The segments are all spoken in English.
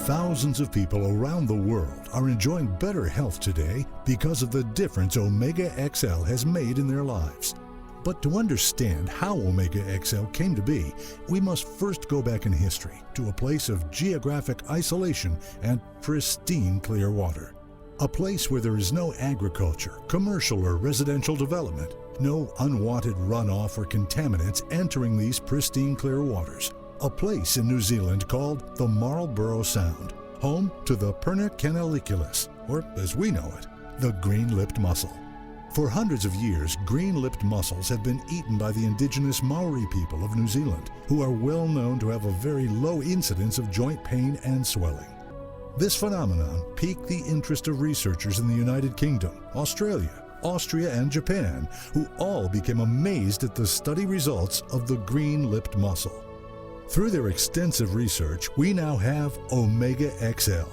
Thousands of people around the world are enjoying better health today because of the difference Omega XL has made in their lives. But to understand how Omega XL came to be, we must first go back in history to a place of geographic isolation and pristine clear water. A place where there is no agriculture, commercial or residential development, no unwanted runoff or contaminants entering these pristine clear waters. A place in New Zealand called the Marlborough Sound, home to the Perna canaliculus, or as we know it, the green-lipped mussel. For hundreds of years, green-lipped mussels have been eaten by the indigenous Maori people of New Zealand, who are well known to have a very low incidence of joint pain and swelling. This phenomenon piqued the interest of researchers in the United Kingdom, Australia, Austria, and Japan, who all became amazed at the study results of the green-lipped mussel. Through their extensive research, we now have Omega XL,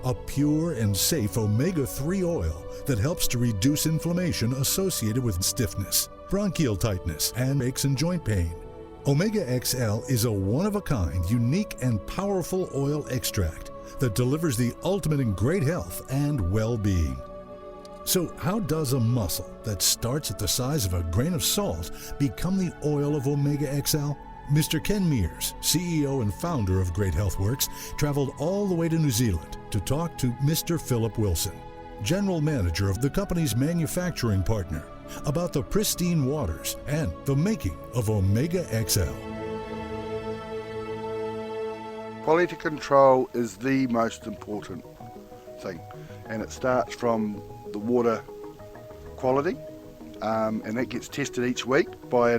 a pure and safe omega-3 oil that helps to reduce inflammation associated with stiffness, bronchial tightness, and aches and joint pain. Omega XL is a one-of-a-kind, unique, and powerful oil extract that delivers the ultimate in great health and well-being. So how does a mussel that starts at the size of a grain of salt become the oil of Omega XL? Mr. Ken Mears, CEO and founder of Great Healthworks, traveled all the way to New Zealand to talk to Mr. Philip Wilson, general manager of the company's manufacturing partner, about the pristine waters and the making of Omega XL. Quality control is the most important thing, and it starts from the water quality. And that gets tested each week by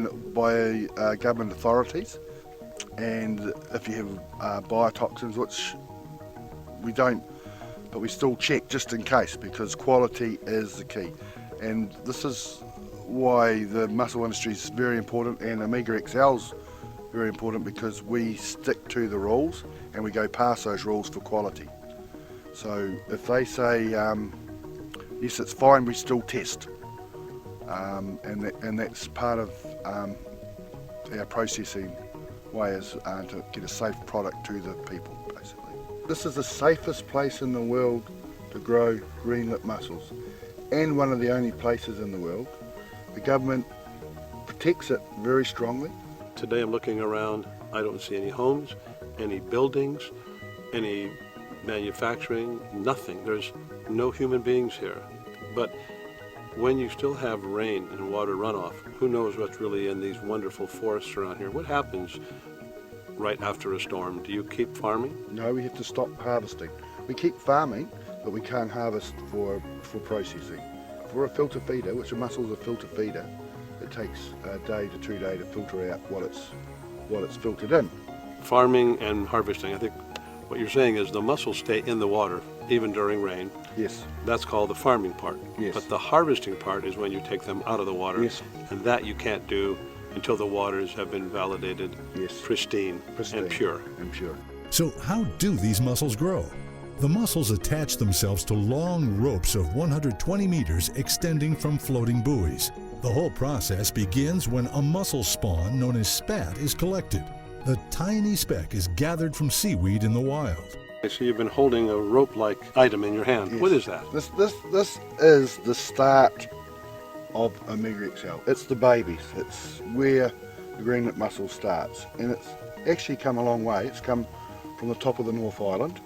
government authorities. And if you have biotoxins, which we don't, but we still check just in case, because quality is the key. And this is why the mussel industry is very important, and Omega XL is very important, because we stick to the rules and we go past those rules for quality. So if they say yes, it's fine, we still test. And that's part of our processing way, is to get a safe product to the people, basically. This is the safest place in the world to grow green-lipped mussels, and one of the only places in the world. The government protects it very strongly. Today I'm looking around, I don't see any homes, any buildings, any manufacturing, nothing. There's no human beings here. But when you still have rain and water runoff, who knows what's really in these wonderful forests around here? What happens right after a storm? Do you keep farming? No, we have to stop harvesting. We keep farming, but we can't harvest for processing. For a filter feeder, which a mussel's a filter feeder, it takes a day to 2 days to filter out what it's filtered in. Farming and harvesting, I think what you're saying is the mussels stay in the water even during rain. Yes. That's called the farming part. Yes. But the harvesting part is when you take them out of the water. Yes. And that you can't do until the waters have been validated, yes, pristine and pure. So how do these mussels grow? The mussels attach themselves to long ropes of 120 meters extending from floating buoys. The whole process begins when a mussel spawn known as spat is collected. The tiny speck is gathered from seaweed in the wild. I see you've been holding a rope-like item in your hand. Yes. What is that? This is the start of Omega XL. It's the babies. It's where the green-lipped mussel starts, and it's actually come a long way. It's come from the top of the North Island,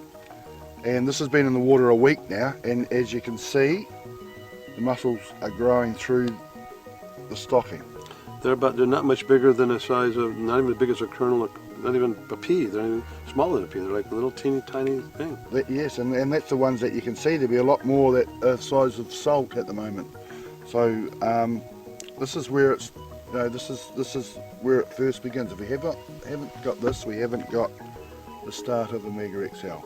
and this has been in the water a week now, and as you can see, the mussels are growing through the stocking. They're not much bigger than the size of, not even as big as a kernel, not even a pea. They're even smaller than a pea. They're like a little teeny tiny thing. Yes, and that's the ones that you can see. There'll be a lot more that are the size of salt at the moment. So this is where it's, this is where it first begins. If we haven't got this, we haven't got the start of Omega XL.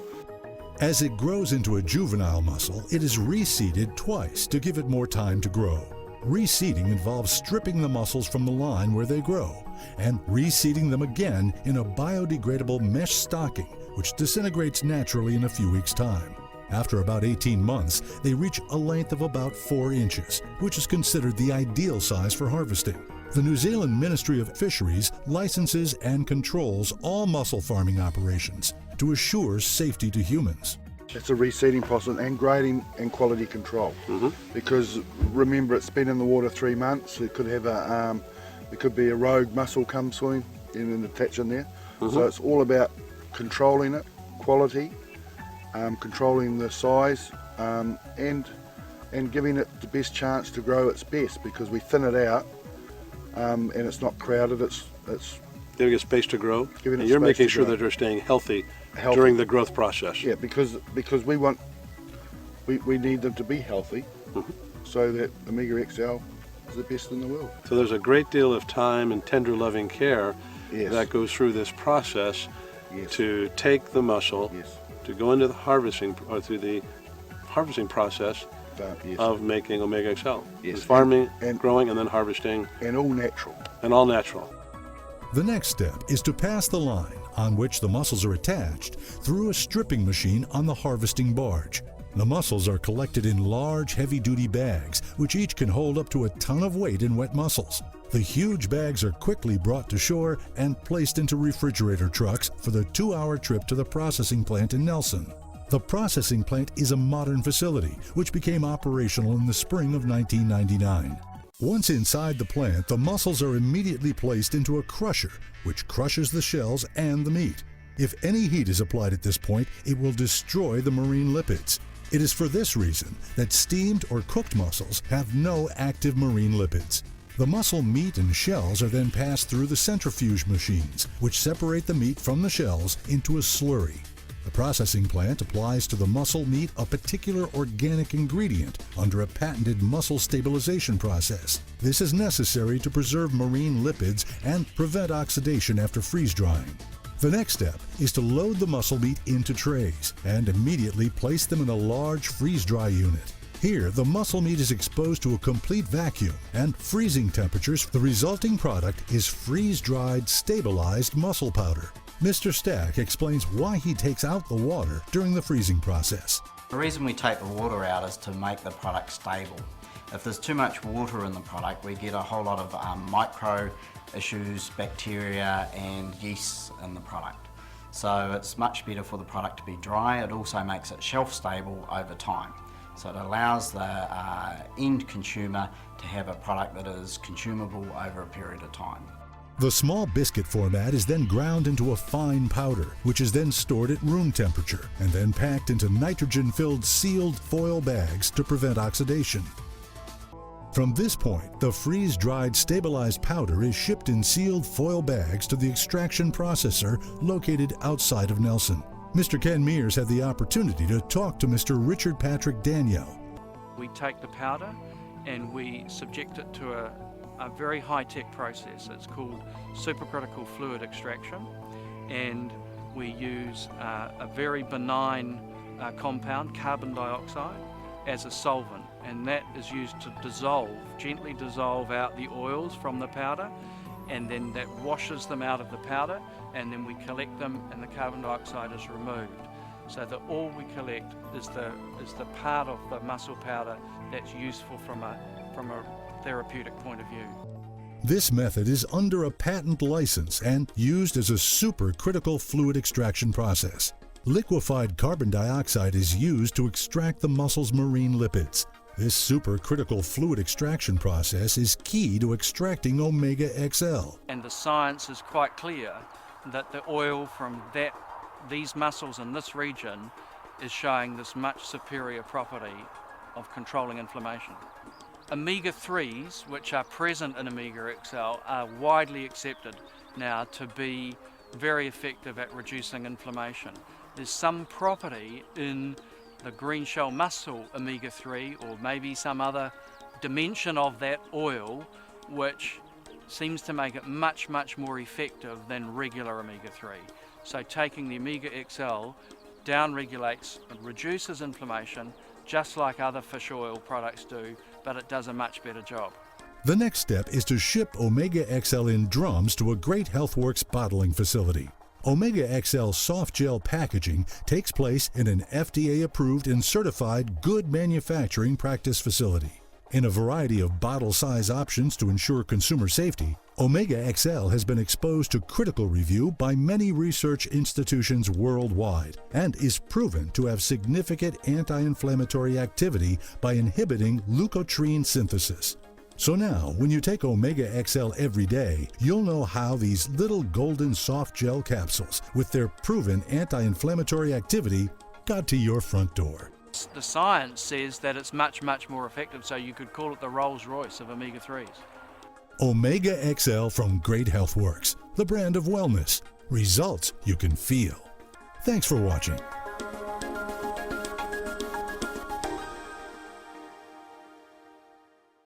As it grows into a juvenile mussel, it is reseeded twice to give it more time to grow. Reseeding involves stripping the mussels from the line where they grow and reseeding them again in a biodegradable mesh stocking, which disintegrates naturally in a few weeks' time. After about 18 months, they reach a length of about 4 inches, which is considered the ideal size for harvesting. The New Zealand Ministry of Fisheries licenses and controls all mussel farming operations, to assure safety to humans. It's a reseeding process and grading and quality control. Because remember, it's been in the water 3 months. It could have it could be a rogue mussel come swimming and attach in there. So it's all about controlling it, quality, controlling the size, and giving it the best chance to grow its best, because we thin it out and it's not crowded. It's Giving it space to grow. Giving it And you're space making to sure grow. that they're staying healthy during the growth process. yeah, because we need them to be healthy, so that Omega XL is the best in the world. So there's a great deal of time and tender loving care Yes. that goes through this process Yes. to take the mussel, Yes. to go into the harvesting, or through the harvesting process Yes. of making Omega XL. Yes. It's farming, And- growing, and then harvesting, And all natural. and all natural. The next step is to pass the line on which the mussels are attached through a stripping machine on the harvesting barge. The mussels are collected in large, heavy-duty bags, which each can hold up to a ton of weight in wet mussels. The huge bags are quickly brought to shore and placed into refrigerator trucks for the 2-hour trip to the processing plant in Nelson. The processing plant is a modern facility, which became operational in the spring of 1999. Once inside the plant, the mussels are immediately placed into a crusher, which crushes the shells and the meat. If any heat is applied at this point, it will destroy the marine lipids. It is for this reason that steamed or cooked mussels have no active marine lipids. The mussel meat and shells are then passed through the centrifuge machines, which separate the meat from the shells into a slurry. The processing plant applies to the mussel meat a particular organic ingredient under a patented mussel stabilization process. This is necessary to preserve marine lipids and prevent oxidation after freeze drying. The next step is to load the mussel meat into trays and immediately place them in a large freeze-dry unit. Here, the mussel meat is exposed to a complete vacuum and freezing temperatures. The resulting product is freeze-dried, stabilized mussel powder. Mr. Stack explains why he takes out the water during the freezing process. The reason we take the water out is to make the product stable. If there's too much water in the product, we get a whole lot of micro issues, bacteria and yeasts in the product. So it's much better for the product to be dry. It also makes it shelf stable over time. So it allows the end consumer to have a product that is consumable over a period of time. The small biscuit format is then ground into a fine powder, which is then stored at room temperature and then packed into nitrogen-filled sealed foil bags to prevent oxidation. From this point, the freeze-dried stabilized powder is shipped in sealed foil bags to the extraction processor located outside of Nelson. Mr. Ken Mears had the opportunity to talk to Mr. Richard Patrick Danielle. We take the powder and we subject it to a very high-tech process. It's called supercritical fluid extraction, and we use a very benign compound, carbon dioxide, as a solvent, and that is used to gently dissolve out the oils from the powder, and then that washes them out of the powder, and then we collect them and the carbon dioxide is removed. So that all we collect is the part of the mussel powder that's useful from a therapeutic point of view. This method is under a patent license and used as a supercritical fluid extraction process. Liquefied carbon dioxide is used to extract the mussel's marine lipids. This supercritical fluid extraction process is key to extracting Omega XL. And the science is quite clear that the oil from these mussels in this region is showing this much superior property of controlling inflammation. Omega-3s, which are present in Omega XL, are widely accepted now to be very effective at reducing inflammation. There's some property in the green shell mussel Omega-3, or maybe some other dimension of that oil, which seems to make it much, much more effective than regular Omega-3. So taking the Omega XL down-regulates and reduces inflammation, just like other fish oil products do, but it does a much better job. The next step is to ship Omega XL in drums to a Great Healthworks bottling facility. Omega XL soft gel packaging takes place in an FDA-approved and certified good manufacturing practice facility. In a variety of bottle size options to ensure consumer safety, Omega XL has been exposed to critical review by many research institutions worldwide and is proven to have significant anti-inflammatory activity by inhibiting leukotriene synthesis. So now, when you take Omega XL every day, you'll know how these little golden soft gel capsules with their proven anti-inflammatory activity got to your front door. The science says that it's much, much more effective, so you could call it the Rolls-Royce of omega-3s. Omega XL from Great Healthworks, the brand of wellness. Results you can feel. Thanks for watching.